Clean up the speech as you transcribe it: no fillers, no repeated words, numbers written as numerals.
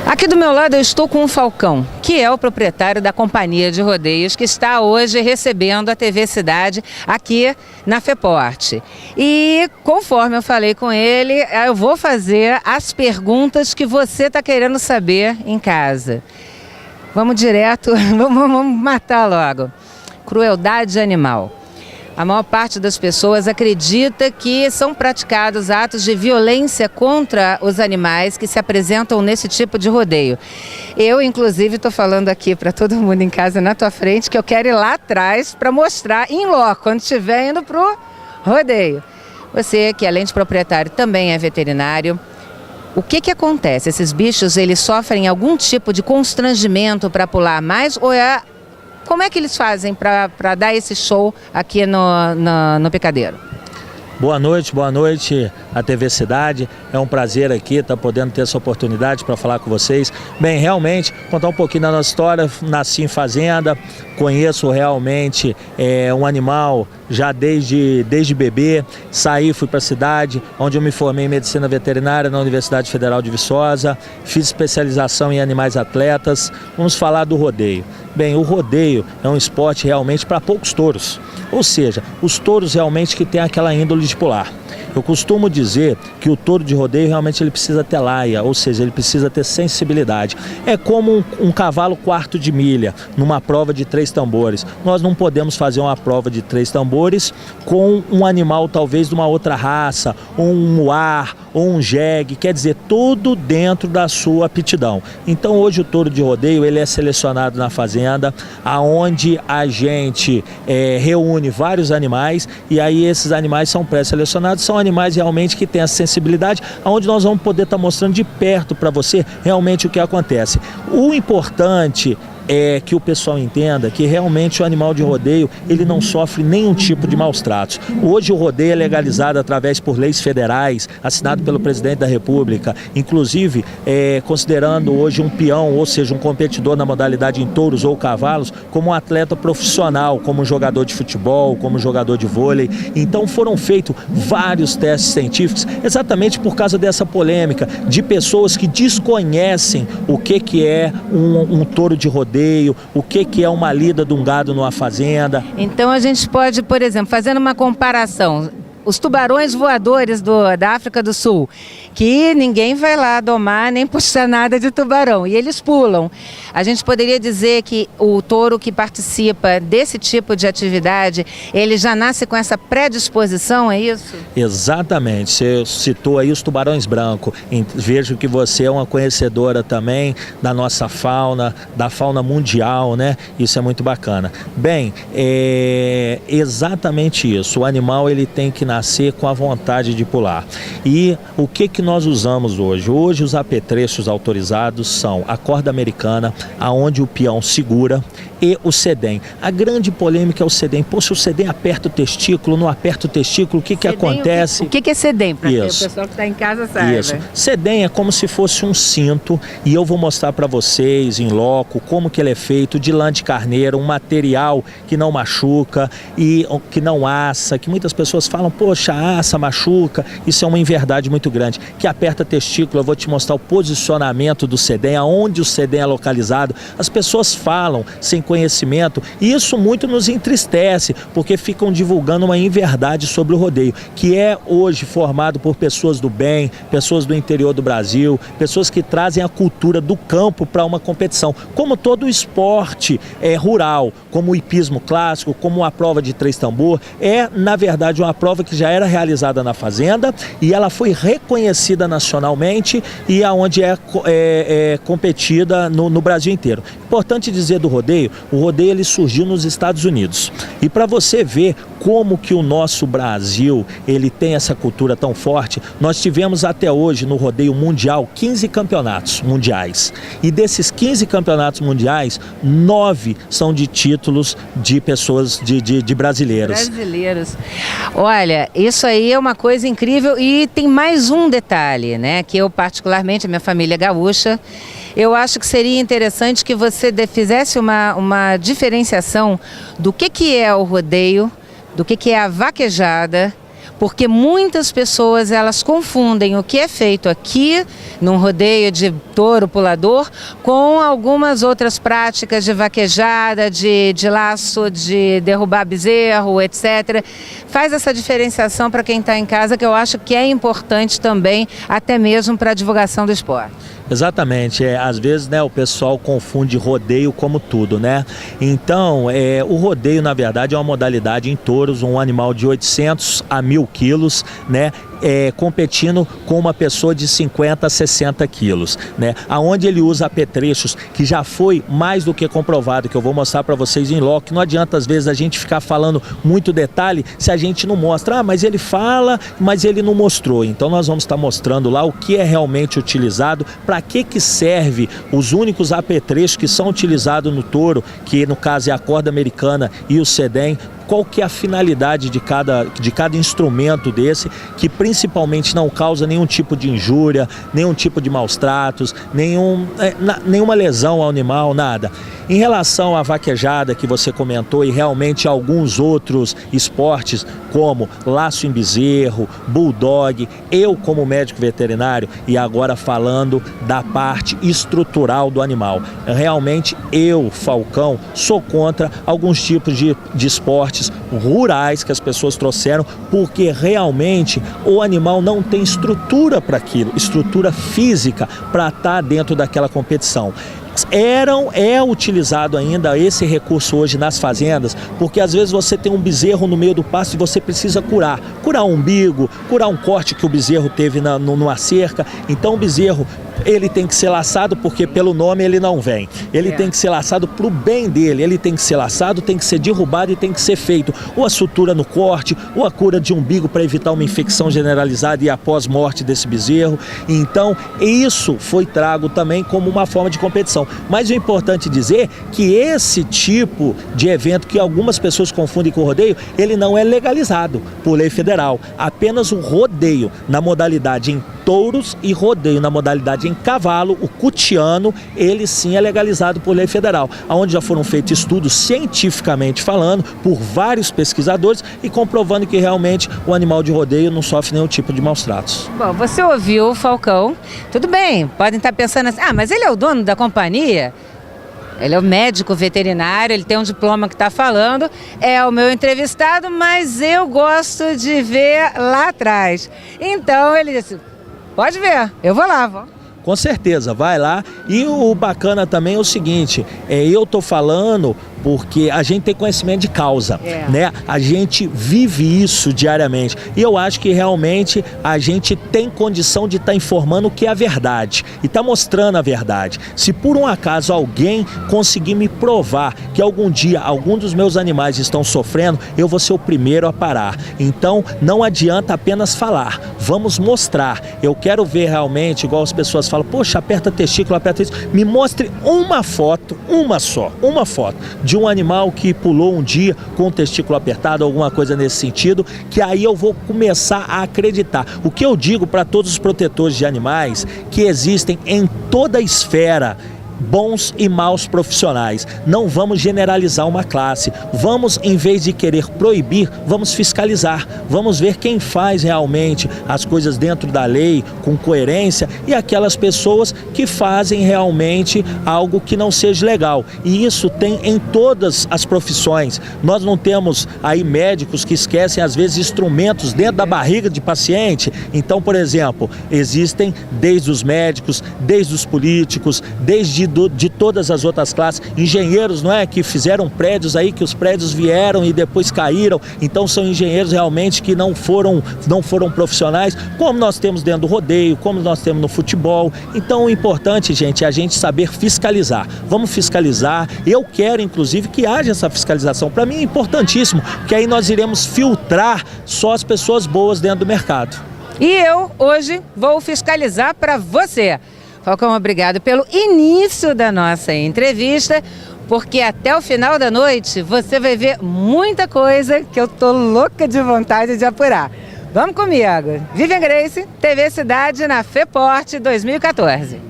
Aqui do meu lado eu estou com o Falcão, que é o proprietário da companhia de rodeios, que está hoje recebendo a TV Cidade aqui na FEPORT. E conforme eu falei com ele, eu vou fazer as perguntas que você está querendo saber em casa. Vamos direto, vamos matar logo. Crueldade animal. A maior parte das pessoas acredita que são praticados atos de violência contra os animais que se apresentam nesse tipo de rodeio. Eu, inclusive, estou falando aqui para todo mundo em casa na tua frente que eu quero ir lá atrás para mostrar em loco, quando estiver indo para o rodeio. Você, que além de proprietário, também é veterinário. O que acontece? Esses bichos, eles sofrem algum tipo de constrangimento para pular mais ou é... Como é que eles fazem para dar esse show aqui no Picadeiro? Boa noite à TV Cidade. É um prazer aqui estar podendo ter essa oportunidade para falar com vocês. Bem, realmente, contar um pouquinho da nossa história. Nasci em fazenda, conheço realmente um animal já desde bebê. Saí, fui para a cidade, onde eu me formei em medicina veterinária na Universidade Federal de Viçosa. Fiz especialização em animais atletas. Vamos falar do rodeio. Bem, o rodeio é um esporte realmente para poucos touros. Ou seja, os touros realmente que têm aquela índole de pular. Eu costumo dizer que o touro de rodeio realmente ele precisa ter laia, ou seja, ele precisa ter sensibilidade. É como um cavalo quarto de milha numa prova de 3 tambores. Nós não podemos fazer uma prova de 3 tambores com um animal talvez de uma outra raça, ou um muar, ou um jegue, quer dizer, tudo dentro da sua aptidão. Então hoje o touro de rodeio ele é selecionado na fazenda, aonde a gente reúne vários animais e aí esses animais são pré-selecionados, são animais realmente que têm a sensibilidade, aonde nós vamos poder estar mostrando de perto para você realmente o que acontece. O importante é que o pessoal entenda que realmente o animal de rodeio ele não sofre nenhum tipo de maus tratos. Hoje o rodeio é legalizado através por leis federais, assinado pelo presidente da República, inclusive considerando hoje um peão, ou seja, um competidor na modalidade em touros ou cavalos, como um atleta profissional, como um jogador de futebol, como um jogador de vôlei. Então foram feitos vários testes científicos, exatamente por causa dessa polêmica de pessoas que desconhecem o que é um touro de rodeio, o que é uma lida de um gado numa fazenda. Então a gente pode, por exemplo, fazendo uma comparação, os tubarões voadores da África do Sul, que ninguém vai lá domar nem puxar nada de tubarão, e eles pulam. A gente poderia dizer que o touro que participa desse tipo de atividade, ele já nasce com essa predisposição, é isso? Exatamente, você citou aí os tubarões brancos. Vejo que você é uma conhecedora também da nossa fauna, da fauna mundial, né? Isso é muito bacana. Bem, é exatamente isso, o animal ele tem que nascer com a vontade de pular. E o que nós usamos hoje? Hoje os apetrechos autorizados são a corda americana, aonde o peão segura, e o sedem. A grande polêmica é o sedem. Pô, se o sedem aperta o testículo, não aperta o testículo, o que acontece? O que é sedem? Para que o pessoal que está em casa saiba. Isso. Sedem é como se fosse um cinto, e eu vou mostrar para vocês em loco como que ele é feito de lã de carneiro, um material que não machuca e que não assa, que muitas pessoas falam, poxa, assa, machuca. Isso é uma inverdade muito grande. Que aperta testículo, eu vou te mostrar o posicionamento do sedem, aonde o sedem é localizado. As pessoas falam sem conhecimento e isso muito nos entristece, porque ficam divulgando uma inverdade sobre o rodeio, que é hoje formado por pessoas do bem, pessoas do interior do Brasil, pessoas que trazem a cultura do campo para uma competição, como todo o esporte rural, como o hipismo clássico, como a prova de 3 tambor, na verdade uma prova que já era realizada na fazenda e ela foi reconhecida nacionalmente e aonde é competida no Brasil inteiro. Importante dizer do rodeio, o rodeio ele surgiu nos Estados Unidos. E para você ver como que o nosso Brasil ele tem essa cultura tão forte, nós tivemos até hoje no rodeio mundial 15 campeonatos mundiais. E desses 15 campeonatos mundiais, 9 são de títulos de pessoas de brasileiros. Olha, isso aí é uma coisa incrível e tem mais um detalhe, né? Que eu particularmente, a minha família é gaúcha, eu acho que seria interessante que você fizesse uma diferenciação do que é o rodeio, do que é a vaquejada, porque muitas pessoas elas confundem o que é feito aqui num rodeio de touro pulador com algumas outras práticas de vaquejada, de laço, de derrubar bezerro, etc. Faz essa diferenciação para quem está em casa, que eu acho que é importante também, até mesmo para a divulgação do esporte. Exatamente, às vezes, né, o pessoal confunde rodeio como tudo, né? Então, o rodeio, na verdade, é uma modalidade em touros, um animal de 800 a 1.000 quilos, né? Competindo com uma pessoa de 50 a 60 quilos, né? Aonde ele usa apetrechos, que já foi mais do que comprovado, que eu vou mostrar para vocês em loco. Não adianta às vezes a gente ficar falando muito detalhe se a gente não mostra. Ah, mas ele fala, mas ele não mostrou. Então nós vamos estar mostrando lá o que é realmente utilizado, para que serve os únicos apetrechos que são utilizados no touro, que no caso é a corda americana e o sedem. Qual que é a finalidade de cada instrumento desse, que principalmente não causa nenhum tipo de injúria, nenhum tipo de maus tratos, nenhuma lesão ao animal, nada. Em relação à vaquejada que você comentou e realmente alguns outros esportes, como laço em bezerro, bulldog, eu como médico veterinário e agora falando da parte estrutural do animal, realmente eu, Falcão, sou contra alguns tipos de esportes rurais que as pessoas trouxeram, porque realmente o animal não tem estrutura para aquilo, estrutura física para estar dentro daquela competição. É utilizado ainda esse recurso hoje nas fazendas, porque às vezes você tem um bezerro no meio do pasto e você precisa curar o umbigo, curar um corte que o bezerro teve numa cerca. Então o bezerro, ele tem que ser laçado, porque pelo nome ele não vem. Ele tem que ser laçado para o bem dele, ele tem que ser laçado, tem que ser derrubado e tem que ser feito ou a sutura no corte, ou a cura de umbigo para evitar uma infecção generalizada e após morte desse bezerro. Então isso foi trago também como uma forma de competição. Mas o importante dizer que esse tipo de evento que algumas pessoas confundem com o rodeio, ele não é legalizado por lei federal. Apenas o rodeio na modalidade em touros e rodeio na modalidade em cavalo, o cutiano, ele sim é legalizado por lei federal, onde já foram feitos estudos cientificamente falando por vários pesquisadores e comprovando que realmente o animal de rodeio não sofre nenhum tipo de maus tratos. Bom, você ouviu o Falcão, tudo bem, podem estar pensando assim, mas ele é o dono da companhia? Ele é o médico veterinário, ele tem um diploma que está falando, é o meu entrevistado, mas eu gosto de ver lá atrás. Então ele disse, pode ver, eu vou lá, vou. Com certeza, vai lá. E o bacana também é o seguinte, eu tô falando porque a gente tem conhecimento de causa, né? A gente vive isso diariamente. E eu acho que realmente a gente tem condição de estar informando o que é a verdade e está mostrando a verdade. Se por um acaso alguém conseguir me provar que algum dia algum dos meus animais estão sofrendo, eu vou ser o primeiro a parar. Então não adianta apenas falar, vamos mostrar. Eu quero ver realmente, igual as pessoas falam, poxa, aperta testículo, aperta isso. Me mostre uma foto, uma foto de um animal que pulou um dia com o testículo apertado, alguma coisa nesse sentido, que aí eu vou começar a acreditar. O que eu digo para todos os protetores de animais, que existem em toda a esfera, bons e maus profissionais. Não vamos generalizar uma classe. Vamos, em vez de querer proibir, vamos fiscalizar. Vamos ver quem faz realmente as coisas dentro da lei, com coerência, e aquelas pessoas que fazem realmente algo que não seja legal. E isso tem em todas as profissões. Nós não temos aí médicos que esquecem, às vezes, instrumentos dentro da barriga de paciente. Então, por exemplo, existem desde os médicos, desde os políticos, desde de todas as outras classes, engenheiros, não é, que fizeram prédios aí, que os prédios vieram e depois caíram, então são engenheiros realmente que não foram profissionais, como nós temos dentro do rodeio, como nós temos no futebol. Então o importante, gente, é a gente saber fiscalizar. Vamos fiscalizar. Eu quero, inclusive, que haja essa fiscalização. Para mim é importantíssimo, porque aí nós iremos filtrar só as pessoas boas dentro do mercado. E eu, hoje, vou fiscalizar para você. Falcão, obrigado pelo início da nossa entrevista, porque até o final da noite você vai ver muita coisa que eu tô louca de vontade de apurar. Vamos comigo. Vivian Grace, TV Cidade na FEPORT 2014.